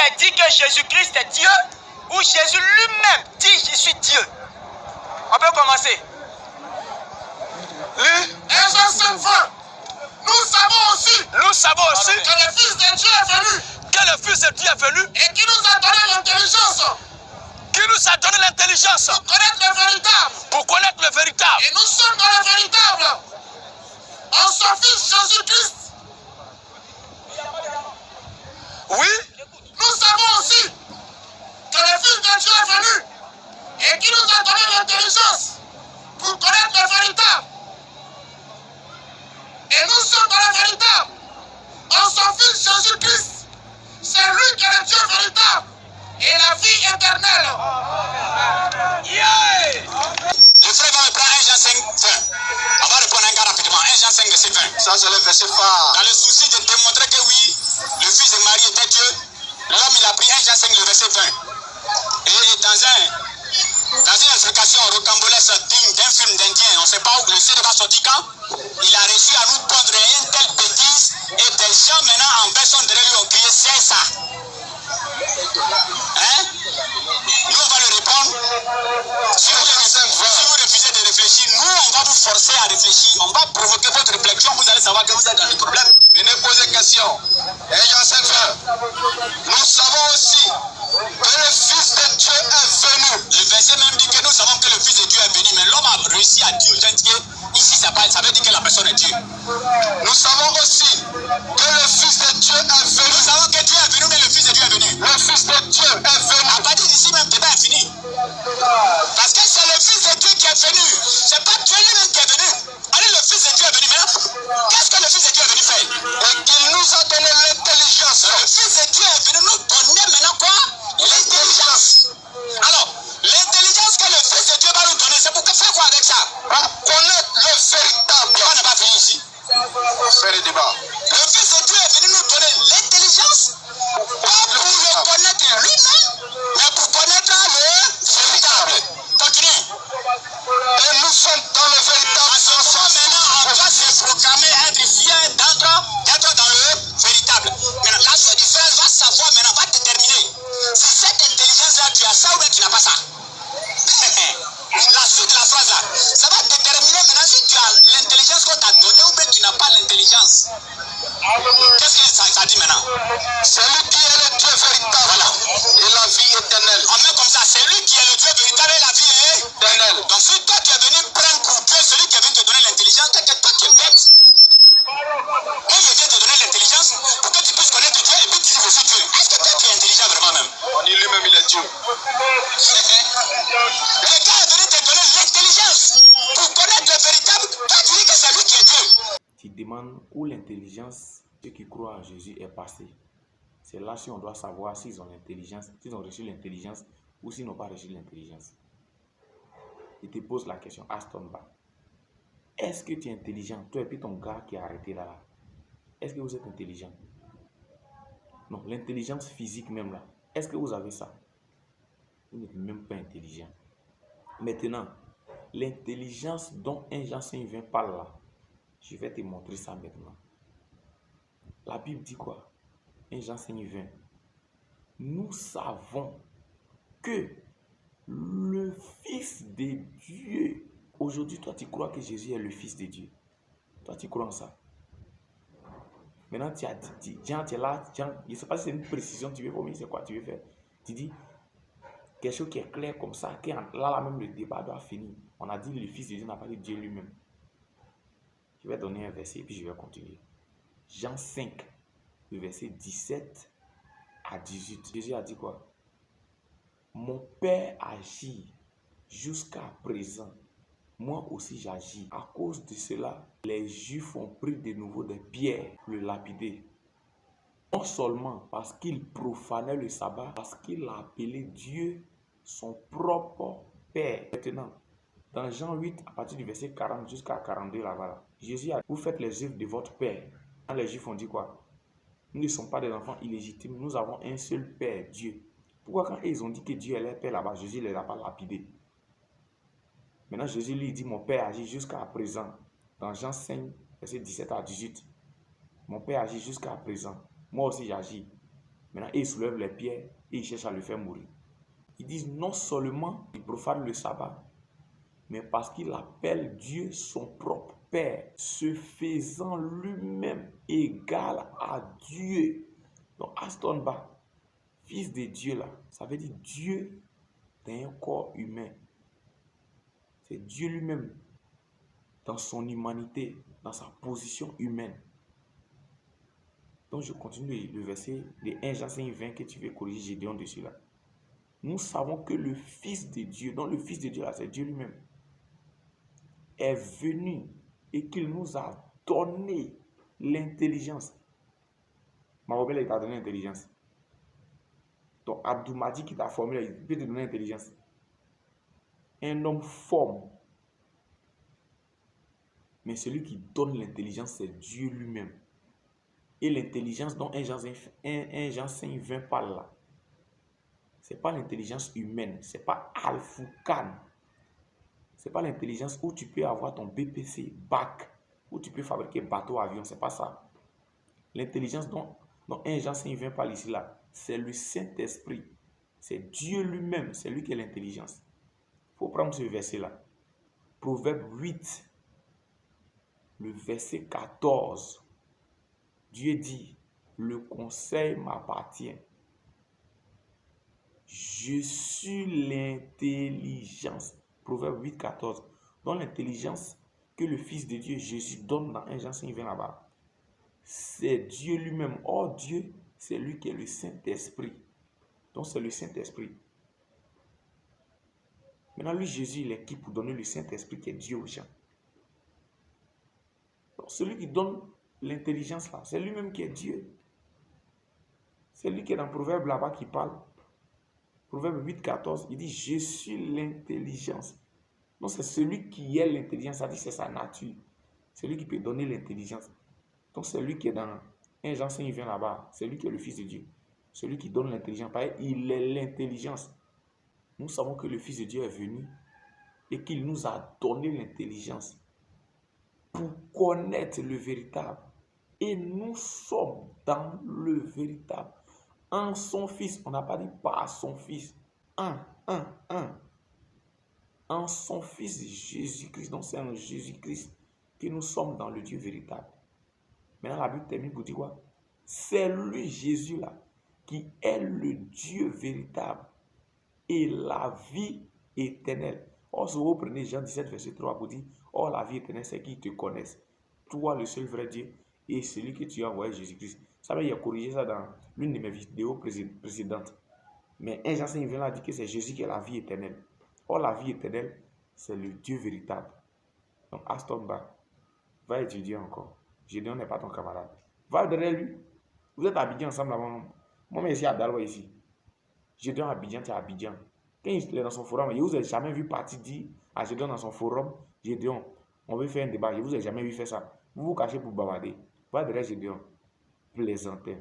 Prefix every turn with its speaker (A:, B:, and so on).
A: a dit que Jésus-Christ est Dieu, ou Jésus lui-même dit je suis Dieu. On peut commencer.
B: Et Jean 5:20. Nous savons aussi que le Fils de Dieu est venu.
C: Que le Fils de Dieu est venu.
B: Et qui nous a donné l'intelligence.
C: Qui nous a donné l'intelligence.
B: Pour connaître le véritable.
C: Pour connaître le véritable.
B: Et nous sommes dans le véritable. En son Fils Jésus-Christ.
C: Oui.
B: Nous savons aussi que le Fils de Dieu est venu. Et qui nous a donné l'intelligence. Pour connaître le véritable. Et nous sommes dans le véritable. En son Fils Jésus-Christ. C'est lui qui est le Dieu véritable. Et la vie éternelle.
C: Yeah.
D: Le frère va me prendre 1 Jean 5, 20. On va répondre un gars rapidement. 1 Jean 5, verset 20.
B: Ça, c'est le verset phare.
D: Dans le souci de démontrer que oui, le Fils de Marie était Dieu, l'homme il a pris 1 Jean 5, le verset 20. Et dans une explication rocambolesque digne d'un film d'Indien, on ne sait pas où le ciel va sortir quand, il a réussi à nous pondre une telle bêtise et des gens maintenant en version de lui ont crié c'est ça. Hein? Nous on va le répondre. Si vous refusez de réfléchir, nous on va vous forcer à réfléchir. On va provoquer votre réflexion, vous allez savoir que vous êtes dans le problème.
B: Venez poser question. Et Jean 5, nous savons aussi que le Fils de Dieu est venu.
D: Le verset même dit que nous savons que le Fils de Dieu est venu, mais l'homme a réussi à dire aux gens que ici ça veut dire que la personne est Dieu.
B: Nous savons aussi que le Fils de Dieu est venu.
D: Nous savons que Dieu est venu, mais le Fils de Dieu est venu.
B: Le Fils de Dieu est venu.
D: À partir d'ici même, le débat est fini. Parce que c'est le Fils de Dieu qui est venu. C'est pas Dieu lui-même qui est venu. Allez, le Fils de Dieu est venu. Maintenant, qu'est-ce que le Fils de Dieu est venu faire?
B: Et qu'il nous a donné l'intelligence.
D: Le Fils de Dieu est venu nous donner maintenant quoi? L'intelligence. Alors, l'intelligence que le Fils de Dieu va nous donner, c'est pour faire quoi avec ça?
B: Pour connaître le véritable.
D: On n'a pas fini ici.
B: Faire le débat.
D: Le Fils de Dieu est venu nous donner l'intelligence, pas pour le connaître lui-même, mais pour connaître le véritable. Continue.
B: Et nous sommes dans le véritable.
D: À ce moment maintenant, on doit se proclamer être fier d'être dans le véritable. Maintenant, la seule différence va savoir maintenant, va déterminer si cette intelligence-là, tu as ça ou bien tu n'as pas ça. La suite de la phrase là, ça va déterminer maintenant si tu as l'intelligence qu'on t'a donnée ou bien tu n'as pas l'intelligence. Qu'est-ce que ça dit maintenant?
B: C'est lui qui est le Dieu véritable.
D: Voilà.
B: Et la vie éternelle.
D: On met comme ça, c'est lui qui est le Dieu véritable et la vie est
B: Éternelle.
D: Donc si toi tu es venu prendre pour Dieu celui qui est venu te donner l'intelligence, c'est que toi tu es bête. Moi je viens te donner l'intelligence pour que tu puisses connaître Dieu et puis tu dis je suis Dieu. Est-ce que toi tu es intelligent vraiment même?
B: On dit lui-même il est Dieu.
D: Le gars est venu te donner l'intelligence pour connaître le véritable. Toi tu dis que c'est lui qui est Dieu.
E: Tu demandes où l'intelligence, ceux qui croient en Jésus, est passée. C'est là si on doit savoir s'ils ont l'intelligence, s'ils ont reçu l'intelligence ou s'ils n'ont pas reçu l'intelligence. Il te pose la question, Aston Bach. Est-ce que tu es intelligent? Toi et puis ton gars qui est arrêté là. Est-ce que vous êtes intelligent? Non, l'intelligence physique même là. Est-ce que vous avez ça? Vous n'êtes même pas intelligent. Maintenant, l'intelligence dont 1 Jean 5:20 parle là, je vais te montrer ça maintenant. La Bible dit quoi? 1 Jean 5:20. Nous savons que le Fils de Dieu. Aujourd'hui, toi, tu crois que Jésus est le Fils de Dieu. Toi, tu crois en ça. Maintenant, tu as dit, Jean, tu es là, Jean, je ne sais pas si c'est une précision, tu veux voir, c'est quoi tu veux faire. Tu dis quelque chose qui est clair comme ça, que là, même le débat doit finir. On a dit le Fils de Dieu n'a pas dit Dieu lui-même. Je vais donner un verset et puis je vais continuer. Jean 5, le verset 17 à 18. Jésus a dit quoi? Mon Père agit jusqu'à présent. Moi aussi j'agis. À cause de cela, les Juifs ont pris de nouveau des pierres pour le lapider. Non seulement parce qu'il profanait le sabbat, parce qu'il a appelé Dieu son propre Père. Maintenant, dans Jean 8, à partir du verset 40 jusqu'à 42, là-bas, Jésus a dit, vous faites les œuvres de votre Père. Quand les Juifs ont dit quoi? Nous ne sommes pas des enfants illégitimes, nous avons un seul Père, Dieu. Pourquoi quand ils ont dit que Dieu est leur Père là-bas, Jésus ne les a pas lapidés? Maintenant, Jésus lui dit, mon Père agit jusqu'à présent. Dans Jean 5, verset 17 à 18. Mon Père agit jusqu'à présent. Moi aussi, j'agis. Maintenant, ils soulèvent les pierres et ils cherchent à le faire mourir. Ils disent non seulement il profane le sabbat, mais parce qu'il appelle Dieu son propre Père, se faisant lui-même égal à Dieu. Donc, Aston Bach, fils de Dieu là, ça veut dire Dieu dans un corps humain. C'est Dieu lui-même dans son humanité, dans sa position humaine. Donc, je continue le verset de 1 Jean 5:20 que tu veux corriger Gédéon dessus là. Nous savons que le Fils de Dieu, donc le Fils de Dieu là, c'est Dieu lui-même, est venu et qu'il nous a donné l'intelligence. Mahobel, il t'a donné l'intelligence. Donc, Abdou Madi qui t'a formé, il peut te donner l'intelligence. Un homme forme. Mais celui qui donne l'intelligence, c'est Dieu lui-même. Et l'intelligence dont 1 Jean 5:20 parle là, ce n'est pas l'intelligence humaine, ce n'est pas Al-Foucan. Ce n'est pas l'intelligence où tu peux avoir ton BPC, bac, où tu peux fabriquer bateau, avion, ce n'est pas ça. L'intelligence dont 1 Jean 5:20 parle ici là, c'est le Saint-Esprit. C'est Dieu lui-même, c'est lui qui est l'intelligence. Il faut prendre ce verset là. Proverbe 8, le verset 14. Dieu dit, le conseil m'appartient. Je suis l'intelligence. Proverbe 8, 14. Donc l'intelligence que le Fils de Dieu, Jésus, donne dans 1 Jean 5:20 là-bas, c'est Dieu lui-même. Or, Dieu, c'est lui qui est le Saint-Esprit. Donc c'est le Saint-Esprit. Maintenant, lui, Jésus, il est qui pour donner le Saint-Esprit qui est Dieu aux gens? Donc celui qui donne l'intelligence là, c'est lui-même qui est Dieu. C'est lui qui est dans Proverbe là-bas qui parle. Proverbe 8, 14, il dit, je suis l'intelligence. Donc c'est celui qui est l'intelligence, ça dit c'est sa nature. C'est lui qui peut donner l'intelligence. Donc c'est lui qui est dans 1 Jean 5, il vient là-bas. C'est lui qui est le Fils de Dieu. Celui qui donne l'intelligence. Pareil, il est l'intelligence. Nous savons que le Fils de Dieu est venu et qu'il nous a donné l'intelligence pour connaître le véritable. Et nous sommes dans le véritable. En son Fils, on n'a pas dit par son Fils. En son Fils Jésus-Christ. Donc c'est en Jésus-Christ que nous sommes dans le Dieu véritable. Maintenant la Bible termine pour dire quoi? C'est lui Jésus là qui est le Dieu véritable et la vie éternelle. Or, si vous prenez Jean 17, verset 3 pour dire, or la vie éternelle, c'est qu'ils te connaissent. Toi, le seul vrai Dieu, et celui que tu as envoyé, Jésus-Christ. Ça veut dire, il a corrigé ça dans l'une de mes vidéos précédentes. Mais 1 Jean 5 vient là dire que c'est Jésus qui est la vie éternelle. Or, la vie éternelle, c'est le Dieu véritable. Donc, Aston Bach, va étudier encore. Gédéon n'est pas ton camarade. Va derrière lui. Vous êtes à Abidjan ensemble là-bas. Moi, je suis à Dalwa ici. Gédéon à Abidjan, tu es à Abidjan. Quand il est dans son forum, je ne vous ai jamais vu partir dire à Gédéon dans son forum, Gédéon, on veut faire un débat. Je ne vous ai jamais vu faire ça. Vous vous cachez pour bavarder. Va derrière Gédéon. Plaisantin.